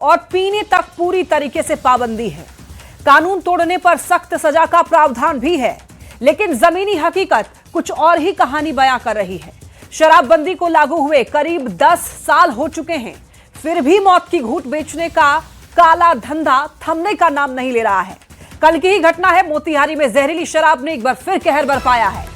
और पीने तक पूरी तरीके से पाबंदी है। कानून तोड़ने पर सख्त सजा का प्रावधान भी है, लेकिन जमीनी हकीकत कुछ और ही कहानी बयां कर रही है। शराबबंदी को लागू हुए करीब 10 साल हो चुके हैं, फिर भी मौत की घूंट बेचने का काला धंधा थमने का नाम नहीं ले रहा है। कल की ही घटना है, मोतिहारी में जहरीली शराब ने एक बार फिर कहर बरपाया है।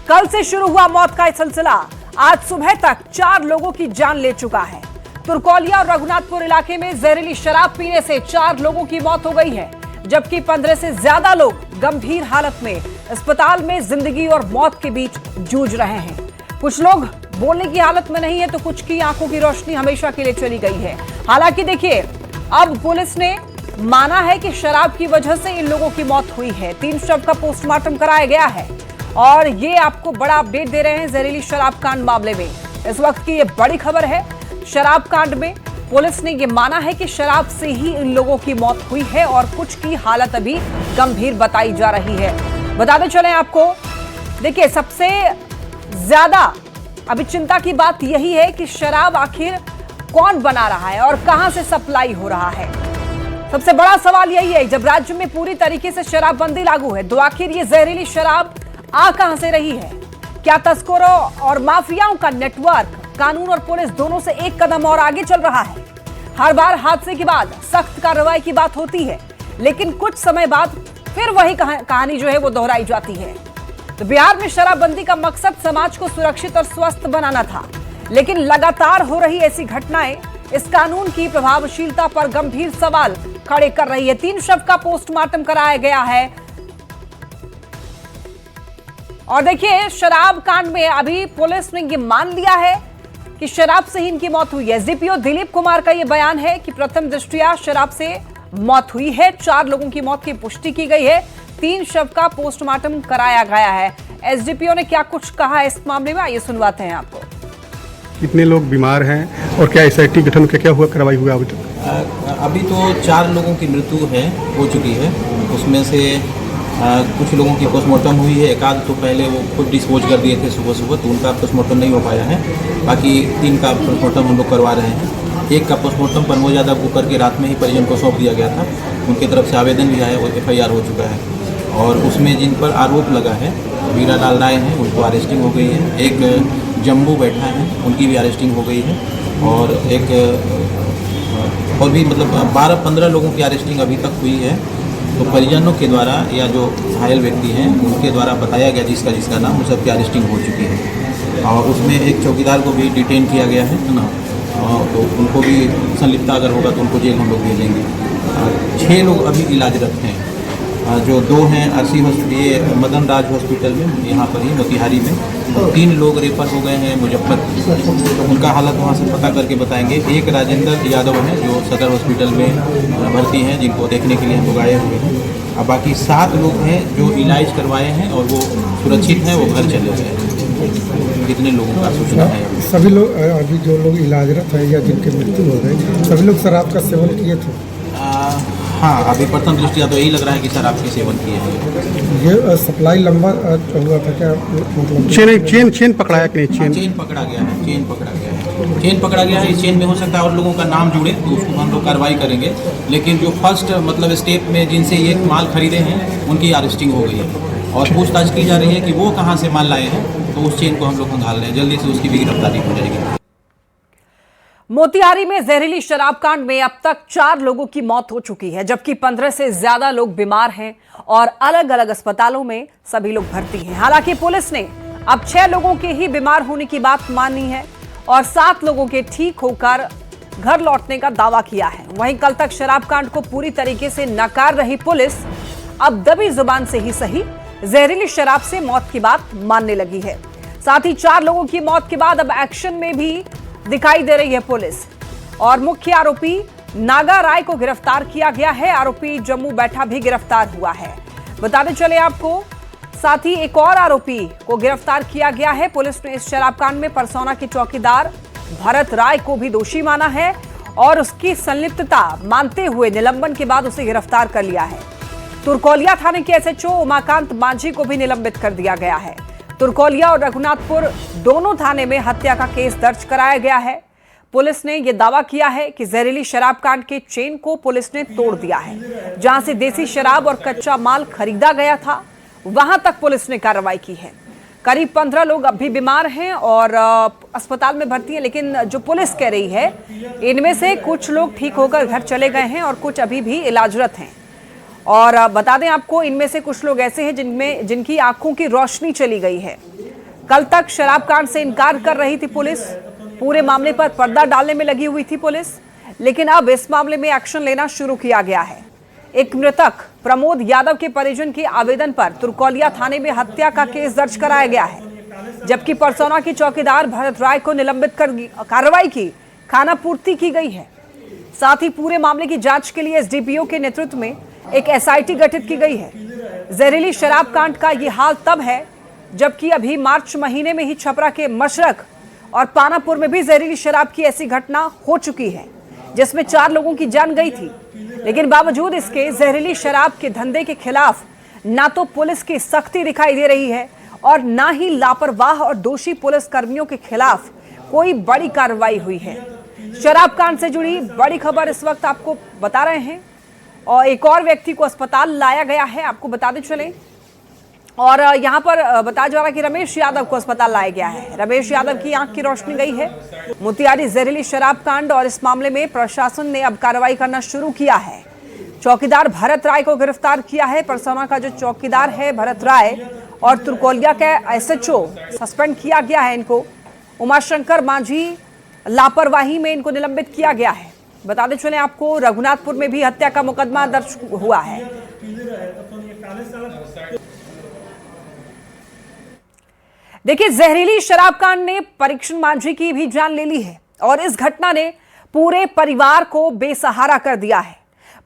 कल से शुरू हुआ मौत का सिलसिला आज सुबह तक 4 लोगों की जान ले चुका है। तुरकोलिया और रघुनाथपुर इलाके में जहरीली शराब पीने से 4 लोगों की मौत हो गई है, जबकि 15 से ज्यादा लोग गंभीर हालत में अस्पताल में जिंदगी और मौत के बीच जूझ रहे हैं। कुछ लोग बोलने की हालत में नहीं है, तो कुछ की आंखों की रोशनी हमेशा के लिए चली गई है। हालांकि देखिए, अब पुलिस ने माना है कि शराब की वजह से इन लोगों की मौत हुई है। 3 शव का पोस्टमार्टम कराया गया है और ये आपको बड़ा अपडेट दे रहे हैं जहरीली शराब कांड मामले में। इस वक्त की ये बड़ी खबर है। शराब कांड में पुलिस ने ये माना है कि शराब से ही इन लोगों की मौत हुई है और कुछ की हालत अभी गंभीर बताई जा रही है। बताते चलें आपको, देखिए, सबसे ज्यादा अभी चिंता की बात यही है कि शराब आखिर कौन बना रहा है और कहां से सप्लाई हो रहा है। सबसे बड़ा सवाल यही है, जब राज्य में पूरी तरीके से शराबबंदी लागू है, तो आखिर ये जहरीली शराब आ कहां से रही है? क्या तस्करों और माफियाओं का नेटवर्क कानून और पुलिस दोनों से एक कदम और आगे चल रहा है? हर बार हादसे के बाद सख्त कार्रवाई की बात होती है, लेकिन कुछ समय बाद फिर वही कहानी जो है वो दोहराई जाती है। तो बिहार में शराबबंदी का मकसद समाज को सुरक्षित और स्वस्थ बनाना था, लेकिन लगातार हो रही ऐसी घटनाएं इस कानून की प्रभावशीलता पर गंभीर सवाल खड़े कर रही है। 3 शव का पोस्टमार्टम कराया गया है और देखिए, शराब कांड में अभी पुलिस ने ये मान लिया है कि शराब से ही इनकी मौत हुई है। एसडीपीओ दिलीप कुमार का यह बयान है कि प्रथम दृष्टया शराब से मौत हुई है। 4 लोगों की मौत की पुष्टि की गई है। 3 शव का पोस्टमार्टम कराया गया है। एसडीपीओ ने क्या कुछ कहा है इस मामले में, आइए सुनवाते हैं आपको। कितने लोग बीमार हैं और क्या एसआईटी गठन का क्या हुआ, कार्रवाई हुआ अभी तक? अभी तो 4 लोगों की मृत्यु हो चुकी है। उसमें से कुछ लोगों की पोस्टमार्टम हुई है। एक आध तो पहले वो खुद डिस्पोज कर दिए थे सुबह सुबह, तो उनका पोस्टमार्टम नहीं हो पाया है। बाकी 3 का पोस्टमार्टम हम लोग करवा रहे हैं। एक का पोस्टमार्टम परमो यादव को करके रात में ही परिजन को सौंप दिया गया था। उनकी तरफ से आवेदन भी आया, वो FIR हो चुका है और उसमें जिन पर आरोप लगा है, वीरालाल राय हैं, उनको अरेस्टिंग हो गई है। एक जम्बू बैठा है, उनकी भी अरेस्टिंग हो गई है और एक और भी मतलब 12-15 लोगों की अरेस्टिंग अभी तक हुई है। तो परिजनों के द्वारा या जो घायल व्यक्ति हैं उनके द्वारा बताया गया जिसका नाम, उन सबकी अरेस्टिंग हो चुकी है और उसमें एक चौकीदार को भी डिटेन किया गया है ना, तो उनको भी संलिप्तता अगर होगा तो उनको जेल हम लोग भेजेंगे। 6 लोग अभी इलाजरत हैं, जो 2 हैं RC हॉस्पिटल, मदन राज हॉस्पिटल में यहाँ पर ही मोतिहारी में। 3 लोग रेफर हो गए हैं मुजफ्फरपुर, उनका हालत वहाँ से पता करके बताएंगे। एक राजेंद्र यादव हैं जो सदर हॉस्पिटल में भर्ती हैं, जिनको देखने के लिए हम लोग आए हुए हैं। अब बाकी 7 लोग हैं जो इलाज करवाए हैं और वो सुरक्षित हैं, वो घर चले गए हैं। कितने लोगों का सूचना है? सभी लोग अभी जो लोग इलाजरत हैं या जिनकी मृत्यु हो गई, सभी लोग शराब का सेवन किए थे? हाँ, अभी प्रथम दृष्टिया तो यही लग रहा है कि शराब के सेवन किए हैं। ये सप्लाई लंबा हुआ था क्या, मतलब चेन पकड़ाया कि नहीं? चेन पकड़ा गया है, चेन पकड़ा गया है। इस चेन में हो सकता है और लोगों का नाम जुड़े, तो उसको हम लोग कार्रवाई करेंगे। लेकिन जो फर्स्ट मतलब स्टेप में जिनसे ये माल खरीदे हैं, उनकी अरेस्टिंग हो गई है और पूछताछ की जा रही है कि वो कहाँ से माल लाए हैं, तो उस चेन को हम लोग खंगाल रहे हैं। जल्दी से उसकी भी गिरफ्तारी हो जाएगी। मोतिहारी में जहरीली शराब कांड में अब तक 4 लोगों की मौत हो चुकी है, जबकि 15 से ज्यादा लोग बीमार हैं और अलग अलग अस्पतालों में सभी लोग भर्ती हैं। हालांकि पुलिस ने अब 6 लोगों के ही बीमार होने की बात मानी है और 7 लोगों के ठीक होकर घर लौटने का दावा किया है। वहीं कल तक शराब कांड को पूरी तरीके से नकार रही पुलिस अब दबी जुबान से ही सही जहरीली शराब से मौत की बात मानने लगी है। साथ ही 4 लोगों की मौत के बाद अब एक्शन में भी दिखाई दे रही है पुलिस और मुख्य आरोपी नागा राय को गिरफ्तार किया गया है। आरोपी जम्मू बैठा भी गिरफ्तार हुआ है। बताते चले आपको, साथ ही एक और आरोपी को गिरफ्तार किया गया है। पुलिस ने इस शराब कांड में परसौना के चौकीदार भरत राय को भी दोषी माना है और उसकी संलिप्तता मानते हुए निलंबन के बाद उसे गिरफ्तार कर लिया है। तुरकोलिया थाने के SHO उमाकांत मांझी को भी निलंबित कर दिया गया है। तुरकोलिया और रघुनाथपुर दोनों थाने में हत्या का केस दर्ज कराया गया है। पुलिस ने यह दावा किया है कि जहरीली शराब कांड के चेन को पुलिस ने तोड़ दिया है। जहां से देसी शराब और कच्चा माल खरीदा गया था, वहां तक पुलिस ने कार्रवाई की है। करीब 15 लोग अब भी बीमार हैं और अस्पताल में भर्ती हैं, लेकिन जो पुलिस कह रही है, इनमें से कुछ लोग ठीक होकर घर चले गए हैं और कुछ अभी भी इलाजरत हैं। और बता दें आपको, इनमें से कुछ लोग ऐसे हैं जिनकी आंखों की रोशनी चली गई है। कल तक शराब कांड से इनकार कर रही थी पुलिस, पूरे मामले पर पर्दा डालने में लगी हुई थी पुलिस, लेकिन अब इस मामले में एक्शन लेना शुरू किया गया है। एक मृतक प्रमोद यादव के परिजन के आवेदन पर तुरकोलिया थाने में हत्या का केस दर्ज कराया गया है, जबकि परसौना की चौकीदार भरत राय को निलंबित कर कार्रवाई की खाना पूर्ति की गई है। साथ ही पूरे मामले की जांच के लिए एसडीपीओ के नेतृत्व में एक एसआईटी गठित की गई है। जहरीली शराब कांड का ये हाल तब है जबकि अभी मार्च महीने में ही छपरा के मशरक और पानापुर में भी जहरीली शराब की ऐसी घटना हो चुकी है, जिसमें 4 लोगों की जान गई थी। लेकिन बावजूद इसके जहरीली शराब के धंधे के खिलाफ ना तो पुलिस की सख्ती दिखाई दे रही है और ना ही लापरवाह और दोषी पुलिस कर्मियों के खिलाफ कोई बड़ी कार्रवाई हुई है। शराब कांड से जुड़ी बड़ी खबर इस वक्त आपको बता रहे हैं, और एक और व्यक्ति को अस्पताल लाया गया है, आपको बताते चले। और यहाँ पर बताया जा रहा है कि रमेश यादव को अस्पताल लाया गया है। रमेश यादव की आंख की रोशनी गई है। मोतिहारी जहरीली शराब कांड और इस मामले में प्रशासन ने अब कार्रवाई करना शुरू किया है। चौकीदार भरत राय को गिरफ्तार किया है। परसौना का जो चौकीदार है भरत राय और तुरकोलिया का एसएचओ सस्पेंड किया गया है इनको। उमाशंकर मांझी लापरवाही में इनको निलंबित किया गया है। बताते चले आपको, रघुनाथपुर में भी हत्या का मुकदमा दर्ज हुआ है। देखिए, जहरीली शराब कांड ने परीक्षण मांझी की भी जान ले ली है और इस घटना ने पूरे परिवार को बेसहारा कर दिया है।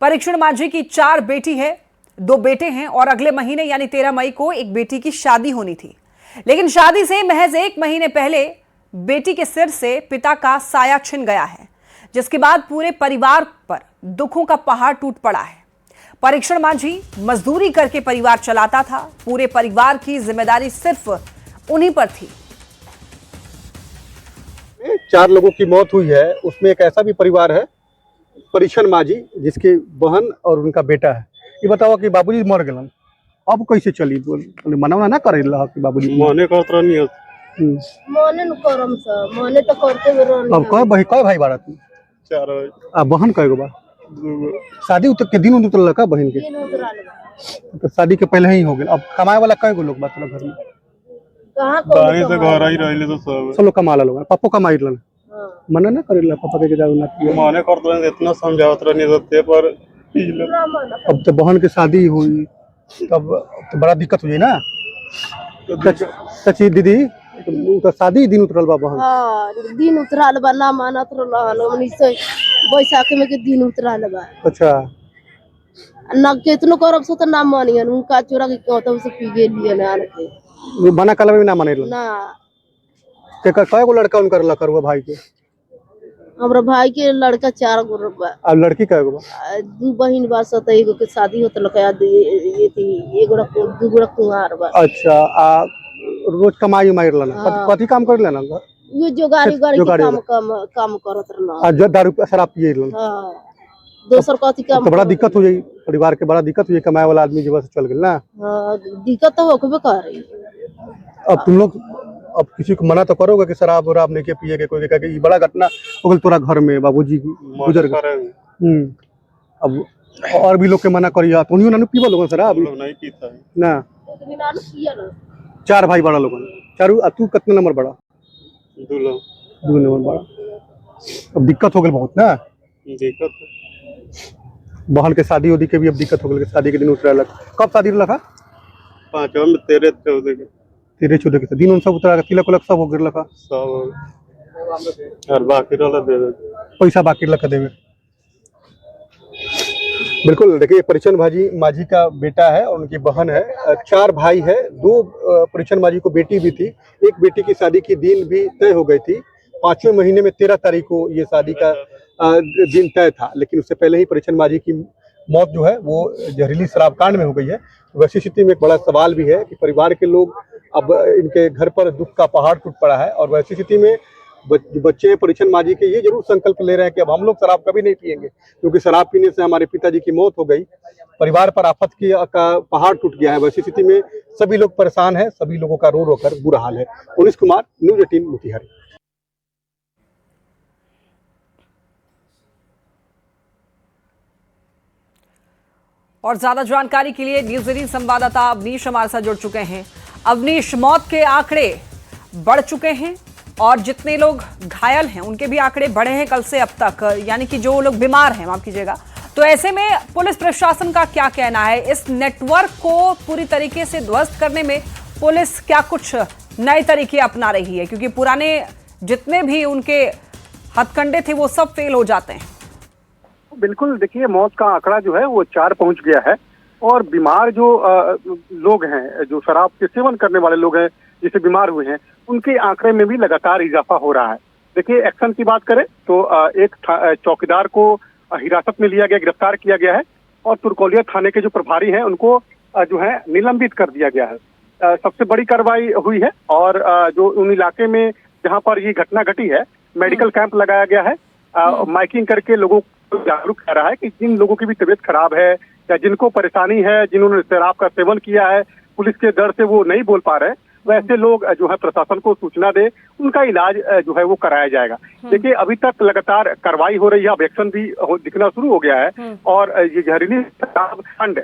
परीक्षण मांझी की 4 बेटी है, 2 बेटे हैं और अगले महीने यानी 13 मई को एक बेटी की शादी होनी थी। लेकिन शादी से महज 1 महीने पहले बेटी के सिर से पिता का साया छिन गया है, जिसके बाद पूरे परिवार पर दुखों का पहाड़ टूट पड़ा है। परीक्षण मांझी मजदूरी करके परिवार चलाता था। पूरे परिवार की जिम्मेदारी सिर्फ उन्हीं पर थी। 4 लोगों की मौत हुई है, उसमें एक ऐसा भी परिवार है परीक्षण मांझी, जिसकी बहन और उनका बेटा है। ये बताओ कि बाबूजी मर गए, अब कैसे चली? मना ना करे कि बाबूजी मने करत रहनी है मने न करम स मने तो करते रहनी। अब कय भाई बाड़ा तू? 4 आ बहन कय गो बा? शादी उतर के दिन उतरल का बहन के? दिन उतराल बा। तो शादी के पहले ही हो गए। अब कमाए वाला कय गो लोग बा तोरा घर में? कहां दानी से घर आई रहले तो सब लोग कमा लोग, पप्पो कमाई लन। हां मना ना करेला पापा के जाओ ना। मने करत रहनी, इतना समझावत रहनी रहते पर अब तो बहन की शादी हुई तब तो बड़ा दिक्कत हुई ना। सची दीदी, तो शादी दिन उतरल बा बहन? हां दिन उतराल बा, ना मानत रहल हमनी से बैसाख में के दिन उतराल बा। अच्छा, ना केतनो करब सो त ना मानियन, उनका चोरा के कहत से पी गेलिए ना के वो मना कलम में ना माने ना। के कय गो लड़का उनकर लकर हुआ भाई के? हमरा भाई के लड़का 4 गो बा। और लड़की कय गो बा? 2 बहिन बा, सत एगो के शादी होत लका, ये थी एगो 2 गो कुंवार बा। अच्छा, आ रोज कमाई मार लेना, कथी काम कर लेना? ये जो गाड़ी काम करत रहना। आ जो दारू शराब पिए लेना। हां, दोसर कथी काम? तो बड़ा दिक्कत हो जाई, परिवार के बड़ा दिक्कत हुई। कमाए वाला आदमी जब से चल गेल ना। हां, दिक्कत तो होबे करे। अब तुम लोग अब किसी को मना तो करोगे कि शराब वराब नहीं के पिए के? कोई कहे कि बड़ा घटना हो गई तोरा घर में, बाबूजी गुजर गए। अब और भी लोग के मना करिया तो उन्हीं ना पीवा लोगन शराब लोग नहीं पीता है ना। एक दिन आलू पिया ना। 4 भाई बड़ा लोगन, चारू। तू कितना नंबर बड़ा? 2 नंबर बड़ा। अब दिक्कत हो गई बहुत ना। दिक्कत बहन के शादी उदी के भी अब दिक्कत हो गई। शादी के दिन उतरा लग। कब शादी रखा? 5 में 13 14 के 13-14 के दिन उन सब उतरा के तिलक उलक सब हो गए लखा। सब और बाकी रहला दे दे पैसा बाकी लखा देवे। बिल्कुल, देखिए परीक्षण मांझी का बेटा है और उनकी बहन है। 4 भाई है, 2 परीक्षण मांझी को बेटी भी थी। एक बेटी की शादी की दिन भी तय हो गई थी। 5वें महीने में 13 तारीख को ये शादी का दिन तय था, लेकिन उससे पहले ही परीक्षण मांझी की मौत जो है वो जहरीली शराब कांड में हो गई है। वैसी स्थिति में एक बड़ा सवाल भी है कि परिवार के लोग, अब इनके घर पर दुख का पहाड़ टूट पड़ा है और वैसी स्थिति में जो बच्चे हैं परिछन मांझी के, ये जरूर संकल्प ले रहे हैं कि अब हम लोग शराब कभी नहीं पिएंगे, क्योंकि शराब पीने से हमारे पिताजी की मौत हो गई, परिवार पर आफत का पहाड़ टूट गया है। वैसी स्थिति में सभी लोग परेशान हैं, सभी लोगों का रो रो कर बुरा हाल है। उनिश कुमार, न्यूज़ 18 मोतिहारी। और ज्यादा जानकारी के लिए न्यूज़ 18 संवाददाता अवनीश हमारे साथ जुड़ चुके हैं। अवनीश, मौत के आंकड़े बढ़ चुके हैं और जितने लोग घायल हैं उनके भी आंकड़े बढ़े हैं कल से अब तक, यानी कि जो लोग बीमार हैं, माफ कीजिएगा। तो ऐसे में पुलिस प्रशासन का क्या कहना है? इस नेटवर्क को पूरी तरीके से ध्वस्त करने में पुलिस क्या कुछ नए तरीके अपना रही है? क्योंकि पुराने जितने भी उनके हथकंडे थे वो सब फेल हो जाते हैं। बिल्कुल, देखिए मौत का आंकड़ा जो है वो 4 पहुंच गया है और बीमार जो लोग हैं, जो शराब के सेवन करने वाले लोग हैं जिससे बीमार हुए हैं, उनके आंकड़े में भी लगातार इजाफा हो रहा है। देखिए एक्शन की बात करें तो एक चौकीदार को हिरासत में लिया गया, गिरफ्तार किया गया है और तुरकोलिया थाने के जो प्रभारी हैं उनको जो है निलंबित कर दिया गया है। सबसे बड़ी कार्रवाई हुई है और जो उन इलाके में जहां पर ये घटना घटी है, मेडिकल कैंप लगाया गया है। माइकिंग करके लोगों को जागरूक कर रहा है कि जिन लोगों की भी तबीयत खराब है या जिनको परेशानी है, जिन्होंने शराब का सेवन किया है, पुलिस के डर से वो नहीं बोल पा रहे, वैसे लोग जो है प्रशासन को सूचना दे, उनका इलाज जो है वो कराया जाएगा। देखिए अभी तक लगातार कार्रवाई हो रही है, अब एक्शन भी दिखना शुरू हो गया है और ये जहरीली शराब कांड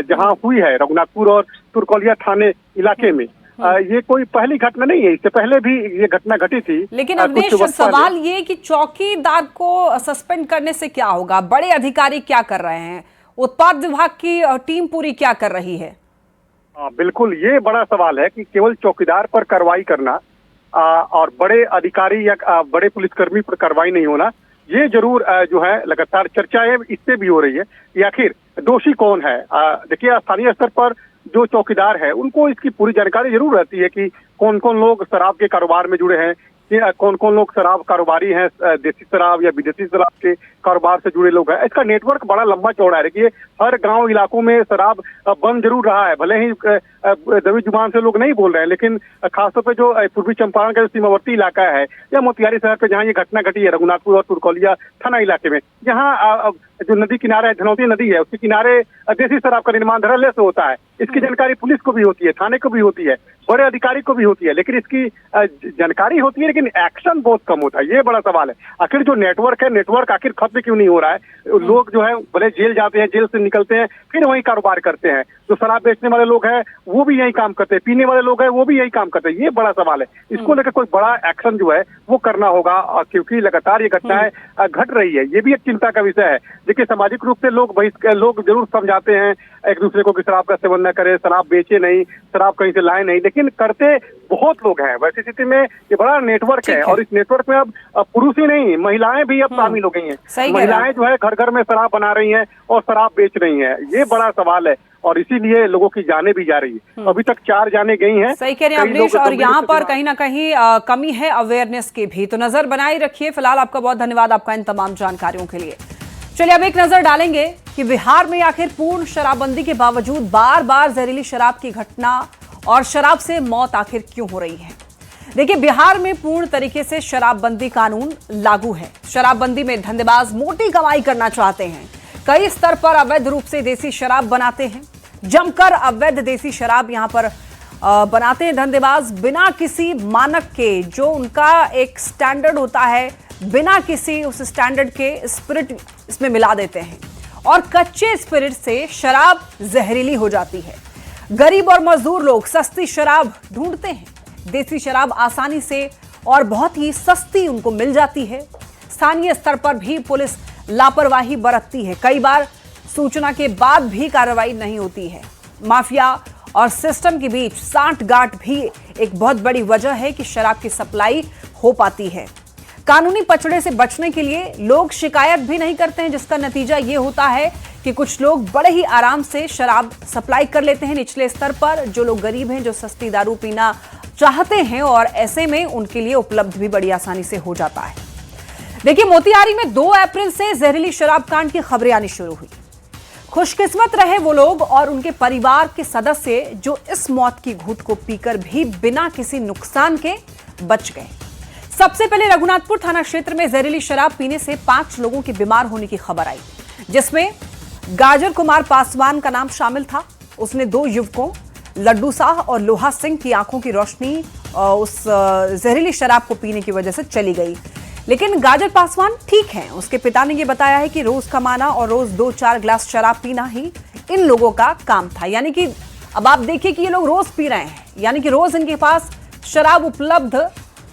जहां हुई है रघुनाथपुर और तुरकोलिया थाने इलाके में, ये कोई पहली घटना नहीं है, इससे पहले भी ये घटना घटी थी। लेकिन अवनीश, सवाल ये कि चौकीदार को सस्पेंड करने से क्या होगा? बड़े अधिकारी क्या कर रहे हैं? उत्पाद विभाग की टीम पूरी क्या कर रही है? बिल्कुल, ये बड़ा सवाल है कि केवल चौकीदार पर कार्रवाई करना और बड़े अधिकारी या बड़े पुलिसकर्मी पर कार्रवाई नहीं होना, ये जरूर जो है लगातार चर्चा है, इससे भी हो रही है कि आखिर दोषी कौन है। देखिए स्थानीय स्तर पर जो चौकीदार है उनको इसकी पूरी जानकारी जरूर रहती है कि कौन कौन लोग शराब के कारोबार में जुड़े हैं, कौन कौन लोग शराब कारोबारी हैं, देसी शराब या विदेशी शराब के कारोबार से जुड़े लोग हैं। इसका नेटवर्क बड़ा लंबा चौड़ा है। देखिए हर गांव इलाकों में शराब बंद जरूर रहा है, भले ही दबी जुबान से लोग नहीं बोल रहे हैं, लेकिन खासतौर पे जो पूर्वी चंपारण का जो सीमावर्ती इलाका है या मोतिहारी शहर पे जहाँ ये घटना घटी है, रघुनाथपुर और तुरकोलिया थाना इलाके में, यहाँ जो नदी किनारे धनौती नदी है उसके किनारे देसी शराब का निर्माण धड़ल्ले से होता है। इसकी जानकारी पुलिस को भी होती है, थाने को भी होती है, बड़े अधिकारी को भी होती है, लेकिन इसकी जानकारी होती है लेकिन एक्शन बहुत कम होता है। ये बड़ा सवाल है, आखिर जो नेटवर्क है, नेटवर्क आखिर खत्म क्यों नहीं हो रहा है? लोग जो है भले जेल जाते हैं, जेल से निकलते हैं, फिर वही कारोबार करते हैं। जो शराब बेचने वाले लोग हैं वो भी यही काम करते हैं, पीने वाले लोग हैं वो भी यही काम करते हैं। ये बड़ा सवाल है, इसको लेकर कोई बड़ा एक्शन जो है वो करना होगा, क्योंकि लगातार ये घटनाएं घट रही है। ये भी एक चिंता का विषय है। देखिए सामाजिक रूप से लोग जरूर समझाते हैं एक दूसरे को कि शराब का सेवन न करे, शराब बेचे नहीं, शराब कहीं से लाए नहीं, लेकिन करते बहुत लोग हैं। वैसी स्थिति में ये बड़ा नेटवर्क है और इस नेटवर्क में अब पुरुष ही नहीं, महिलाएं भी अब शामिल हो गई हैं। महिलाएं जो है घर घर में शराब बना रही हैं और शराब बेच रही हैं। ये बड़ा सवाल है और इसीलिए लोगों की जानें भी जा रही है। अभी तक 4 जानें गई हैं। सही कह रहे हैं अवनीश, और यहाँ पर कहीं ना कहीं कमी है अवेयरनेस की भी, तो नजर बनाए रखिए। फिलहाल आपका बहुत धन्यवाद आपका इन तमाम जानकारियों के लिए। चलिए अब एक नजर डालेंगे कि बिहार में आखिर पूर्ण शराबबंदी के बावजूद बार बार जहरीली शराब की घटना और शराब से मौत आखिर क्यों हो रही है। देखिए बिहार में पूर्ण तरीके से शराबबंदी कानून लागू है। शराबबंदी में धंधेबाज मोटी कमाई करना चाहते हैं, कई स्तर पर अवैध रूप से देसी शराब बनाते हैं, जमकर अवैध देसी शराब यहां पर बनाते हैं धंधेबाज, बिना किसी मानक के, जो उनका एक स्टैंडर्ड होता है, बिना किसी उस स्टैंडर्ड के स्पिरिट इसमें मिला देते हैं और कच्चे स्पिरिट से शराब जहरीली हो जाती है। गरीब और मजदूर लोग सस्ती शराब ढूंढते हैं, देसी शराब आसानी से और बहुत ही सस्ती उनको मिल जाती है। स्थानीय स्तर पर भी पुलिस लापरवाही बरतती है, कई बार सूचना के बाद भी कार्रवाई नहीं होती है। माफिया और सिस्टम के बीच सांठ-गांठ भी एक बहुत बड़ी वजह है कि शराब की सप्लाई हो पाती है। कानूनी पचड़े से बचने के लिए लोग शिकायत भी नहीं करते हैं, जिसका नतीजा ये होता है कि कुछ लोग बड़े ही आराम से शराब सप्लाई कर लेते हैं निचले स्तर पर। जो लोग गरीब हैं, जो सस्ती दारू पीना चाहते हैं, और ऐसे में उनके लिए उपलब्ध भी बड़ी आसानी से हो जाता है। देखिए मोतिहारी में 2 अप्रैल से जहरीली शराब कांड की खबरें आनी शुरू हुई। खुशकिस्मत रहे वो लोग और उनके परिवार के सदस्य जो इस मौत की घूंट को पीकर भी बिना किसी नुकसान के बच गए। सबसे पहले रघुनाथपुर थाना क्षेत्र में जहरीली शराब पीने से 5 लोगों के बीमार होने की खबर आई, जिसमें गाजर कुमार पासवान का नाम शामिल था। उसने 2 युवकों लड्डू शाह और लोहा सिंह की आंखों की रोशनी उस जहरीली शराब को पीने की वजह से चली गई। लेकिन गाजर पासवान ठीक हैं। उसके पिता ने यह बताया है कि रोज कमाना और रोज 2-4 गिलास शराब पीना ही इन लोगों का काम था। यानी कि अब आप देखिए कि ये लोग रोज पी रहे हैं, यानी कि रोज इनके पास शराब उपलब्ध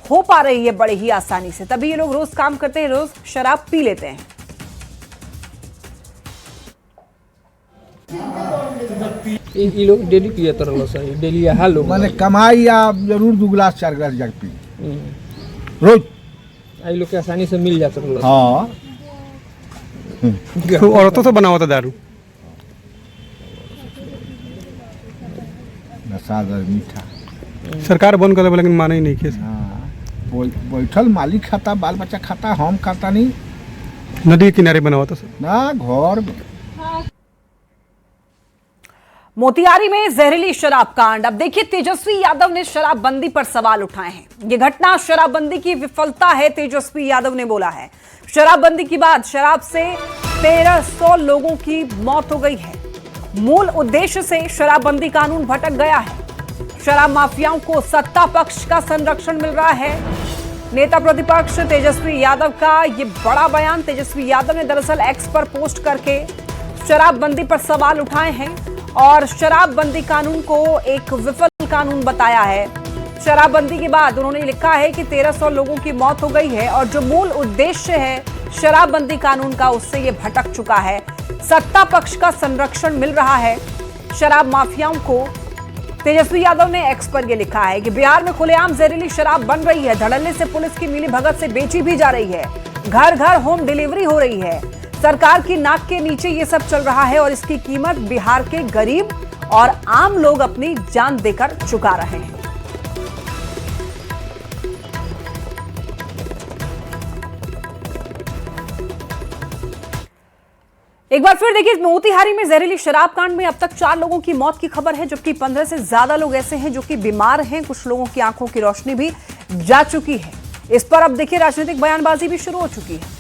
हो पा रही है बड़े ही आसानी से, तभी ये लोग रोज काम करते हैं, रोज शराब पी लेते हैं। ये लोग डेली पिए तरह सही डेली यहाँ लोग माने कमाई या जरूर 2 गिलास 4 गिलास जग पी रोज। ये लोग के आसानी से मिल जाता है। हाँ तो औरतों से बना हुआ था दारू, नशा मीठा। सरकार बंद कर दे लेकिन माने ही नहीं किया। हाँ बैठल मालिक खाता, बाल बच्चा खाता, हम खाता नहीं। नदी के किनारे बना हुआ था सर ना घर में। मोतिहारी में जहरीली शराब कांड। अब देखिए तेजस्वी यादव ने शराबबंदी पर सवाल उठाए हैं। यह घटना शराबबंदी की विफलता है, तेजस्वी यादव ने बोला है। शराबबंदी के बाद शराब से 1300 लोगों की मौत हो गई है। मूल उद्देश्य से शराबबंदी कानून भटक गया है। शराब माफियाओं को सत्ता पक्ष का संरक्षण मिल रहा है। नेता प्रतिपक्ष तेजस्वी यादव का यह बड़ा बयान। तेजस्वी यादव ने दरअसल एक्स पर पोस्ट करके शराबबंदी पर सवाल उठाए हैं और शराबबंदी कानून को एक विफल कानून बताया है। शराबबंदी के बाद उन्होंने लिखा है कि 1300 लोगों की मौत हो गई है और जो मूल उद्देश्य है शराबबंदी कानून का, उससे ये भटक चुका है। सत्ता पक्ष का संरक्षण मिल रहा है शराब माफियाओं को। तेजस्वी यादव ने एक्स पर यह लिखा है कि बिहार में खुलेआम जहरीली शराब बन रही है। धड़ल्ले से पुलिस की मिलीभगत से बेची भी जा रही है। घर घर होम डिलीवरी हो रही है। सरकार की नाक के नीचे ये सब चल रहा है और इसकी कीमत बिहार के गरीब और आम लोग अपनी जान देकर चुका रहे हैं। एक बार फिर देखिए, मोतिहारी में जहरीली शराब कांड में अब तक 4 लोगों की मौत की खबर है, जबकि 15 से ज्यादा लोग ऐसे हैं जो कि बीमार हैं। कुछ लोगों की आंखों की रोशनी भी जा चुकी है। इस पर अब देखिए राजनीतिक बयानबाजी भी शुरू हो चुकी है।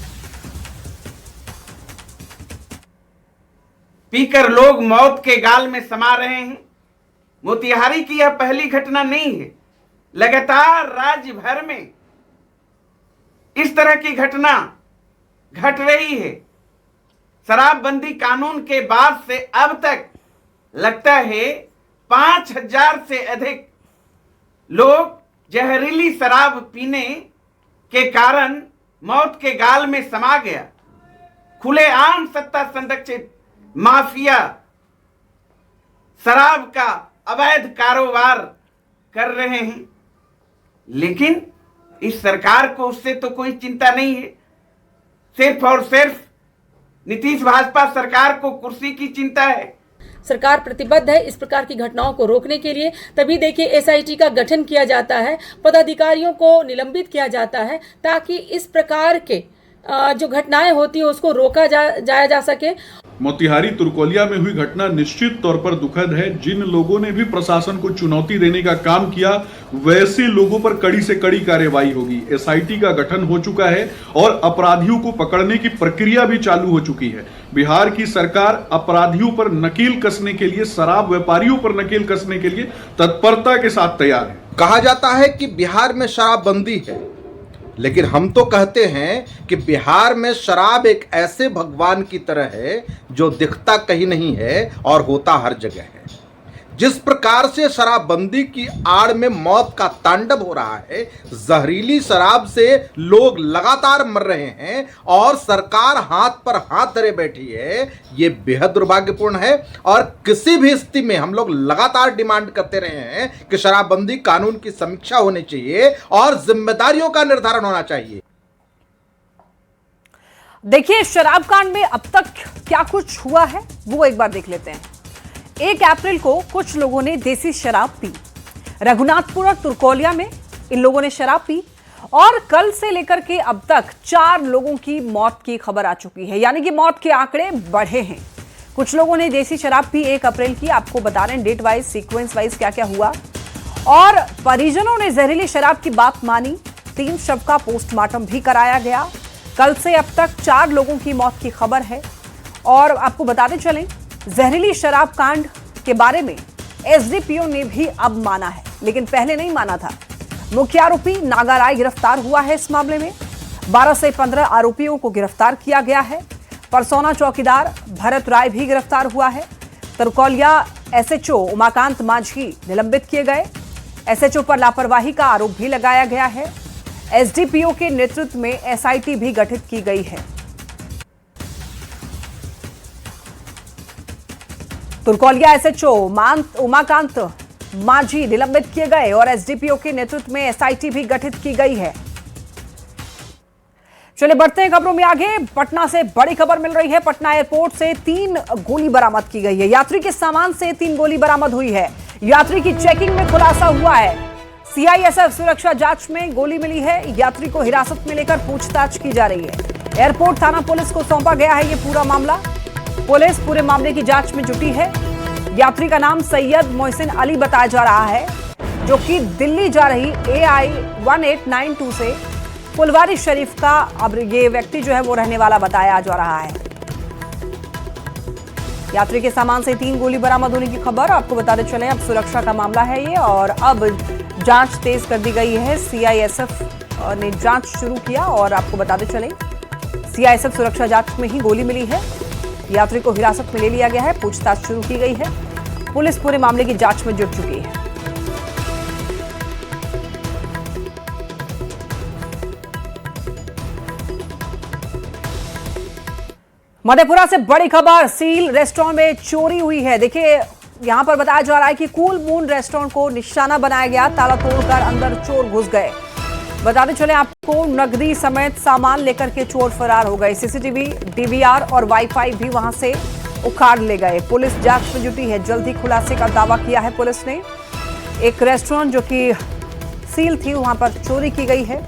पीकर लोग मौत के गाल में समा रहे हैं। मोतिहारी की यह पहली घटना नहीं है। लगातार राज्य भर में इस तरह की घटना घट रही है। शराबबंदी कानून के बाद से अब तक लगता है 5000 से अधिक लोग जहरीली शराब पीने के कारण मौत के गाल में समा गया। खुलेआम सत्ता संरक्षित माफिया शराब का अवैध कारोबार कर रहे हैं, लेकिन इस सरकार को उससे तो कोई चिंता नहीं है। सिर्फ और सिर्फ नीतीश भाजपा सरकार को कुर्सी की चिंता है। सरकार प्रतिबद्ध है इस प्रकार की घटनाओं को रोकने के लिए। तभी देखिए एसआईटी का गठन किया जाता है, पदाधिकारियों को निलंबित किया जाता है, ताकि इस प्रकार के जो घटनाएं होती है उसको रोका जाया जा सके। मोतिहारी तुर्कोलिया में हुई घटना निश्चित तौर पर दुखद है। जिन लोगों ने भी प्रशासन को चुनौती देने का काम किया, वैसे लोगों पर कड़ी से कड़ी कार्रवाई होगी। एसआईटी का गठन हो चुका है और अपराधियों को पकड़ने की प्रक्रिया भी चालू हो चुकी है। बिहार की सरकार अपराधियों पर नकेल कसने के लिए, शराब व्यापारियों पर नकेल कसने के लिए तत्परता के साथ तैयार है। कहा जाता है कि बिहार में शराबबंदी है, लेकिन हम तो कहते हैं कि बिहार में शराब एक ऐसे भगवान की तरह है जो दिखता कहीं नहीं है और होता हर जगह है। जिस प्रकार से शराबबंदी की आड़ में मौत का तांडव हो रहा है, जहरीली शराब से लोग लगातार मर रहे हैं और सरकार हाथ पर हाथ धरे बैठी है, ये बेहद दुर्भाग्यपूर्ण है। और किसी भी स्थिति में हम लोग लगातार डिमांड करते रहे हैं कि शराबबंदी कानून की समीक्षा होनी चाहिए और जिम्मेदारियों का निर्धारण होना चाहिए। देखिए शराब कांड में अब तक क्या कुछ हुआ है वो एक बार देख लेते हैं। 1 अप्रैल को कुछ लोगों ने देसी शराब पी। रघुनाथपुर और तुर्कोलिया में इन लोगों ने शराब पी और कल से लेकर के अब तक 4 लोगों की मौत की खबर आ चुकी है, यानी कि मौत के आंकड़े बढ़े हैं। कुछ लोगों ने देसी शराब पी 1 अप्रैल की, आपको बता रहे हैं डेट वाइज, सीक्वेंस वाइज क्या क्या हुआ। और परिजनों ने जहरीली शराब की बात मानी 3 शव का पोस्टमार्टम भी कराया गया। कल से अब तक 4 लोगों की मौत की खबर है। और आपको बताते चलें, जहरीली शराब कांड के बारे में एसडीपीओ ने भी अब माना है, लेकिन पहले नहीं माना था। मुख्य आरोपी नागा राय गिरफ्तार हुआ है। इस मामले में 12 से 15 आरोपियों को गिरफ्तार किया गया है। परसौना चौकीदार भरत राय भी गिरफ्तार हुआ है। तुरकोलिया एसएचओ उमाकांत माझी निलंबित किए गए। एसएचओ पर लापरवाही का आरोप भी लगाया गया है। एसडीपीओ के नेतृत्व में एसआईटी भी गठित की गई है। तुरकोलिया एसएचओ उमाकांत माझी निलंबित किए गए और एसडीपीओ के नेतृत्व में एसआईटी भी गठित की गई है। चलिए बढ़ते हैं खबरों में आगे। पटना से बड़ी खबर मिल रही है। पटना एयरपोर्ट से 3 गोली बरामद की गई है। यात्री के सामान से 3 गोली बरामद हुई है। यात्री की चेकिंग में खुलासा हुआ है। सीआईएसएफ सुरक्षा जांच में गोली मिली है। यात्री को हिरासत में लेकर पूछताछ की जा रही है। एयरपोर्ट थाना पुलिस को सौंपा गया है ये पूरा मामला। पुलिस पूरे मामले की जांच में जुटी है। यात्री का नाम सैयद मोहसिन अली बताया जा रहा है, जो कि दिल्ली जा रही AI 1892 से फुलवारी शरीफ का अब ये व्यक्ति जो है वो रहने वाला बताया जा रहा है। यात्री के सामान से 3 गोली बरामद होने की खबर आपको बताते चले। अब सुरक्षा का मामला है ये और अब जांच तेज कर दी गई है। सीआईएसएफ ने जांच शुरू किया और आपको बताते चले सीआईएसएफ सुरक्षा जांच में ही गोली मिली है। यात्री को हिरासत में ले लिया गया है। पूछताछ शुरू की गई है। पुलिस पूरे मामले की जांच में जुट चुकी है। मधेपुरा से बड़ी खबर, सील रेस्टोरेंट में चोरी हुई है। देखिए यहां पर बताया जा रहा है कि कूल मून रेस्टोरेंट को निशाना बनाया गया। ताला तोड़कर अंदर चोर घुस गए। बताते चले आपको, नकदी समेत सामान लेकर के चोर फरार हो गए। सीसीटीवी, डीवीआर और वाईफाई भी वहां से उखाड़ ले गए। पुलिस जांच में जुटी है। जल्द ही खुलासे का दावा किया है पुलिस ने। एक रेस्टोरेंट जो कि सील थी वहां पर चोरी की गई है।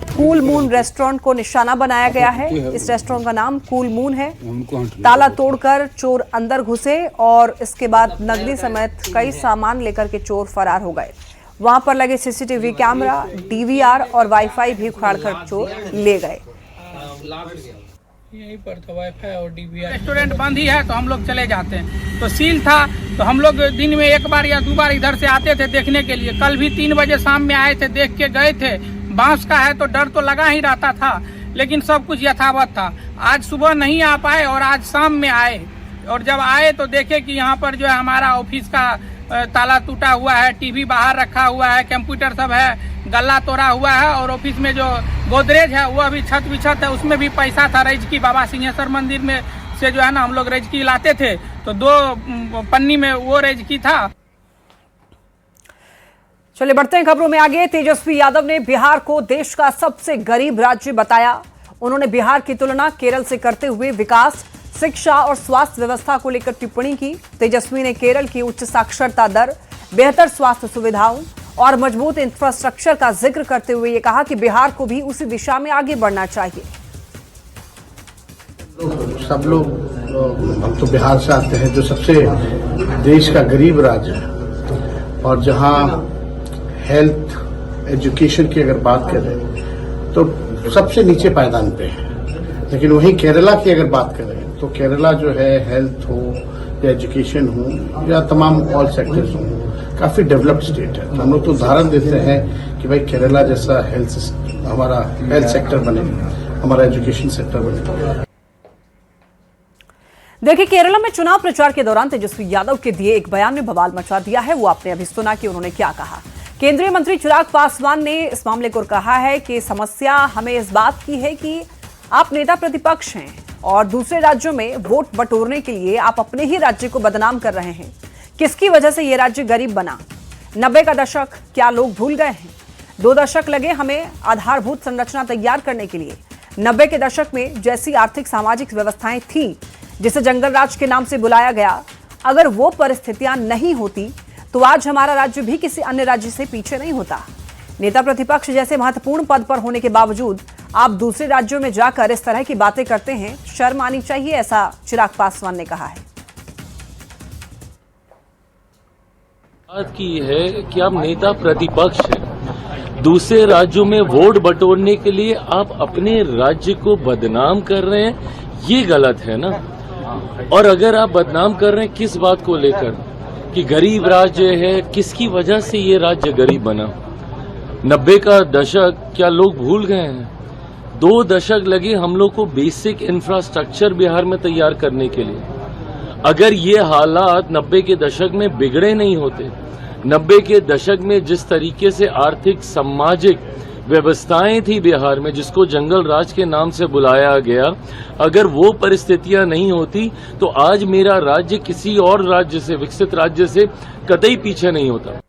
कूल मून रेस्टोरेंट को निशाना बनाया गया है। इस रेस्टोरेंट का नाम कूल मून है। ताला तोड़कर चोर अंदर घुसे और इसके बाद नकदी समेत कई सामान लेकर के चोर फरार हो गए। वहां पर लगे सीसीटीवी कैमरा, डीवीआर और वाईफाई भी उखाड़कर चोर ले गए। यहीं पर था वाईफाई और डीवीआर। रेस्टोरेंट बंद ही है तो हम लोग चले जाते हैं। तो सील था तो हम लोग दिन में 1 बार या 2 बार इधर से आते थे देखने के लिए। कल भी 3 बजे शाम में आए थे, देख के गए थे। बांस का है तो डर तो लगा ही रहता था, लेकिन सब कुछ यथावत था। आज सुबह नहीं आ पाए और आज शाम में आए, और जब आए तो देखे कि यहाँ पर जो है हमारा ऑफिस का ताला टूटा हुआ है, टीवी बाहर रखा हुआ है, कंप्यूटर सब है, गल्ला तोड़ा हुआ है और ऑफिस में जो गोदरेज है वो अभी छत बिछत है, उसमें भी पैसा था रजकी। बाबा सिंहेश्वर मंदिर में से जो है ना हम लोग रजकी लाते थे, तो 2 पन्नी में वो रजकी था। चलिए बढ़ते हैं खबरों में आगे। तेजस्वी यादव ने बिहार को देश का सबसे गरीब राज्य बताया। उन्होंने बिहार की तुलना केरल से करते हुए विकास, शिक्षा और स्वास्थ्य व्यवस्था को लेकर टिप्पणी की। तेजस्वी ने केरल की उच्च साक्षरता दर, बेहतर स्वास्थ्य सुविधाओं और मजबूत इंफ्रास्ट्रक्चर का जिक्र करते हुए ये कहा कि बिहार को भी उसी दिशा में आगे बढ़ना चाहिए। सब लोग हम तो बिहार से आते हैं, जो सबसे देश का गरीब राज्य है, और जहां हेल्थ एजुकेशन की अगर बात करें तो सबसे नीचे पायदान पे है। लेकिन वहीं केरला की अगर बात करें तो केरला जो है हेल्थ हो या एजुकेशन हो या तमाम ऑल सेक्टर्स हो, काफी डेवलप्ड स्टेट है। तो हम लोग तो उदाहरण देते हैं कि भाई केरला जैसा हमारा हेल्थ सेक्टर बने, हमारा एजुकेशन सेक्टर बने। देखिए केरला में चुनाव प्रचार के दौरान तेजस्वी यादव के दिए एक बयान में बवाल मचा दिया है। वो आपने अभी सुना कि उन्होंने क्या कहा। केंद्रीय मंत्री चिराग पासवान ने इस मामले को कहा है कि समस्या हमें इस बात की है कि आप नेता प्रतिपक्ष हैं और दूसरे राज्यों में वोट बटोरने के लिए आप अपने ही राज्य को बदनाम कर रहे हैं। किसकी वजह से ये राज्य गरीब बना? 90 का दशक क्या लोग भूल गए हैं? 2 दशक लगे हमें आधारभूत संरचना तैयार करने के लिए। 90 के दशक में जैसी आर्थिक सामाजिक व्यवस्थाएं थी, जिसे जंगल राज के नाम से बुलाया गया, अगर वो परिस्थितियां नहीं होती तो आज हमारा राज्य भी किसी अन्य राज्य से पीछे नहीं होता। नेता प्रतिपक्ष जैसे महत्वपूर्ण पद पर होने के बावजूद आप दूसरे राज्यों में जाकर इस तरह की बातें करते हैं, शर्म आनी चाहिए, ऐसा चिराग पासवान ने कहा है। बात की है कि आप नेता प्रतिपक्ष हैं, दूसरे राज्यों में वोट बटोरने के लिए आप अपने राज्य को बदनाम कर रहे हैं, ये गलत है ना। और अगर आप बदनाम कर रहे हैं किस बात को लेकर कि गरीब राज्य है, किसकी वजह से ये राज्य गरीब बना? 90 का दशक क्या लोग भूल गए हैं? 2 दशक लगे हम लोग को बेसिक इंफ्रास्ट्रक्चर बिहार में तैयार करने के लिए। अगर ये हालात 90 के दशक में बिगड़े नहीं होते, 90 के दशक में जिस तरीके से आर्थिक सामाजिक व्यवस्थाएं थी बिहार में, जिसको जंगल राज के नाम से बुलाया गया, अगर वो परिस्थितियां नहीं होती तो आज मेरा राज्य किसी और राज्य से, विकसित राज्य से कतई पीछे नहीं होता।